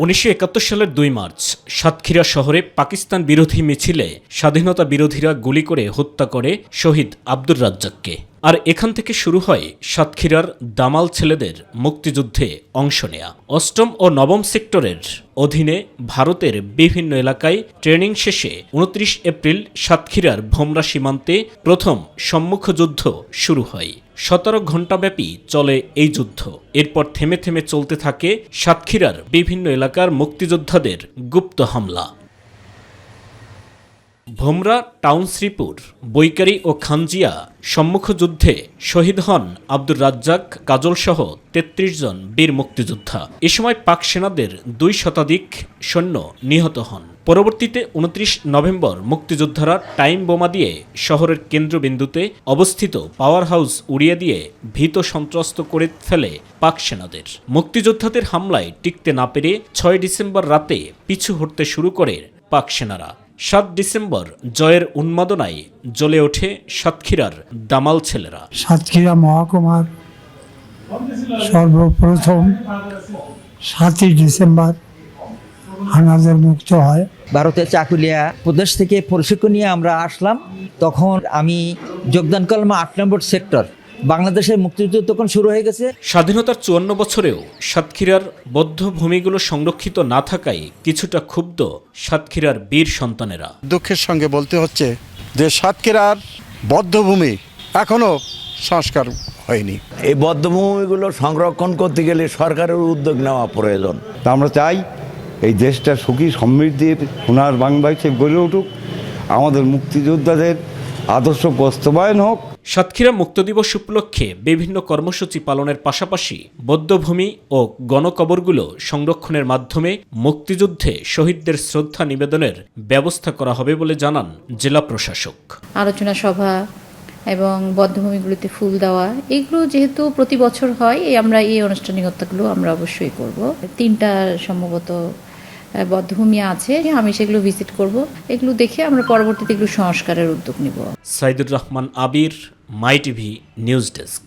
1971 সালের 2 মার্চ সাতক্ষীরা শহরে পাকিস্তান বিরোধী মিছিলে স্বাধীনতা বিরোধীরা গুলি করে হত্যা করে শহীদ আব্দুর রাজ্জাককে। আর এখান থেকে শুরু হয় সাতক্ষীরার দামাল ছেলেদের মুক্তিযুদ্ধে অংশ নেয়া। 8ম ও 9ম সেক্টরের অধীনে ভারতের বিভিন্ন এলাকায় ট্রেনিং শেষে 29 এপ্রিল সাতক্ষীরার ভোমরা সীমান্তে প্রথম সম্মুখ যুদ্ধ শুরু হয়। 17 ঘণ্টাব্যাপী চলে এই যুদ্ধ। এরপর থেমে থেমে চলতে থাকে সাতক্ষীরার বিভিন্ন এলাকার মুক্তিযোদ্ধাদের গুপ্ত হামলা। ভোমরা, টাউন শ্রীপুর, বৈকারি ও খানজিয়া সম্মুখ যুদ্ধে শহীদ হন আব্দুর রাজ্জাক, কাজলসহ 33 জন বীর মুক্তিযোদ্ধা। এ সময় পাক সেনাদের 2 শতাধিক সৈন্য নিহত হন। পরবর্তীতে 29 নভেম্বর মুক্তিযোদ্ধারা টাইম বোমা দিয়ে শহরের কেন্দ্রবিন্দুতে অবস্থিত পাওয়ার হাউস উড়িয়ে দিয়ে ভীত সন্ত্রস্ত করে ফেলে পাক সেনাদের। মুক্তিযোদ্ধাদের হামলায় টিকতে না পেরে 6 ডিসেম্বর রাতে পিছু হটতে শুরু করে পাক সেনারা। 7 ডিসেম্বর জয়ের উন্মাদনায় জ্বলে ওঠে সাতক্ষীরার দামাল ছেলেরা। সাতক্ষীরা মহকুমার সর্বপ্রথম 7 ডিসেম্বর হানাদার মুক্ত হয়। ভারতের চাকুলিয়া প্রদেশ থেকে প্রশিক্ষণ নিয়ে আমরা আসলাম। তখন আমি যোগদান করলাম 8 নম্বর সেক্টর। বাংলাদেশের মুক্তিযুদ্ধ তখন শুরু হয়ে গেছে। স্বাধীনতার 54 বছরেও সাতক্ষীরার বদ্ধ ভূমিগুলো সংরক্ষিত না থাকায় কিছুটা ক্ষুব্ধ সাতক্ষীরার বীর সন্তানেরা। দুঃখের সঙ্গে বলতে হচ্ছে যে সাতক্ষীরার বদ্ধভূমি এখনো সংস্কার হয়নি। এই বদ্ধভূমিগুলো সংরক্ষণ করতে গেলে সরকারের উদ্যোগ নেওয়া প্রয়োজন। তা আমরা চাই এই দেশটা সুখী সমৃদ্ধির সোনার বাংলাদেশে গড়ে উঠুক, আমাদের মুক্তিযোদ্ধাদের আদর্শ বাস্তবায়ন হোক। সাতক্ষীরা মুক্ত দিবস উপলক্ষে বিভিন্ন কর্মসূচি পালনের পাশাপাশি বধ্যভূমি ও গণকবরগুলো সংরক্ষণের মাধ্যমে মুক্তিযুদ্ধে শহীদদের শ্রদ্ধা নিবেদনের ব্যবস্থা করা হবে বলে জানান জেলা প্রশাসক। আলোচনা সভা এবং বধ্যভূমিগুলিতে ফুল দেওয়া, এগুলো যেহেতু প্রতি বছর হয়, আমরা এই আনুষ্ঠানিকতাগুলো আমরা অবশ্যই করব। 3টা সম্ভবত বধ্যভূমি আছে, আমি সেগুলো ভিজিট করব। এগুলো দেখে আমরা পরবর্তীতে এগুলো সংস্কারের উদ্যোগ নিব। সাইদুর রহমান আবির, মাই টিভি নিউজ ডেস্ক।